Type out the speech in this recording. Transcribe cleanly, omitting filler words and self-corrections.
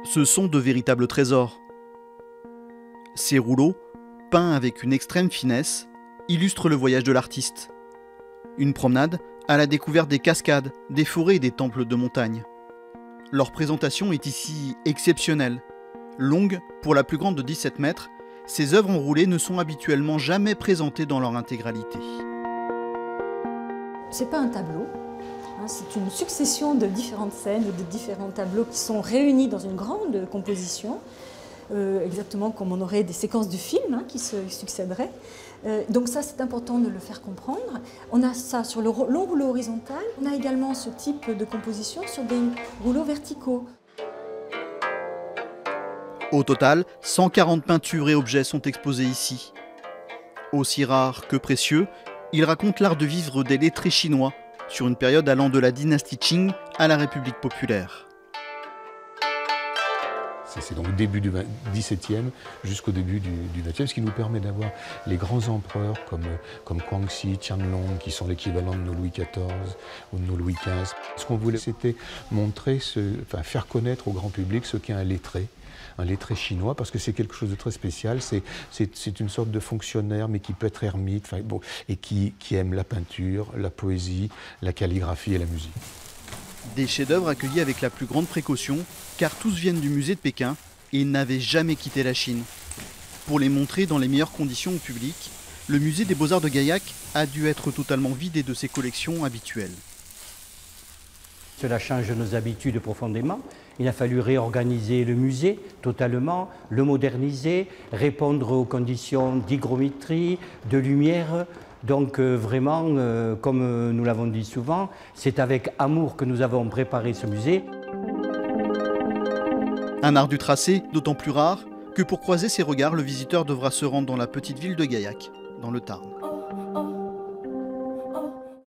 Ce sont de véritables trésors. Ces rouleaux, peints avec une extrême finesse, illustrent le voyage de l'artiste. Une promenade à la découverte des cascades, des forêts et des temples de montagne. Leur présentation est ici exceptionnelle. Longue, pour la plus grande de 17 mètres, ces œuvres enroulées ne sont habituellement jamais présentées dans leur intégralité. C'est pas un tableau, hein, c'est une succession de différentes scènes et de différents tableaux qui sont réunis dans une grande composition, exactement comme on aurait des séquences de films qui se succéderaient. Donc ça, c'est important de le faire comprendre. On a ça sur le long rouleau horizontal. On a également ce type de composition sur des rouleaux verticaux. Au total, 140 peintures et objets sont exposés ici. Aussi rares que précieux, ils racontent l'art de vivre des lettrés chinois sur une période allant de la dynastie Qing à la République populaire. C'est donc début du XVIIe jusqu'au début du XXe, ce qui nous permet d'avoir les grands empereurs comme Guangxi, Qianlong, qui sont l'équivalent de nos Louis XIV ou de nos Louis XV. Ce qu'on voulait, c'était montrer, faire connaître au grand public ce qu'est un lettré chinois, parce que c'est quelque chose de très spécial. C'est une sorte de fonctionnaire, mais qui peut être ermite, et qui aime la peinture, la poésie, la calligraphie et la musique. Des chefs-d'œuvre accueillis avec la plus grande précaution, car tous viennent du musée de Pékin et ils n'avaient jamais quitté la Chine. Pour les montrer dans les meilleures conditions au public, le musée des Beaux-Arts de Gaillac a dû être totalement vidé de ses collections habituelles. Cela change nos habitudes profondément. Il a fallu réorganiser le musée totalement, le moderniser, répondre aux conditions d'hygrométrie, de lumière. Donc vraiment, comme nous l'avons dit souvent, c'est avec amour que nous avons préparé ce musée. Un art du tracé d'autant plus rare que pour croiser ses regards, le visiteur devra se rendre dans la petite ville de Gaillac, dans le Tarn.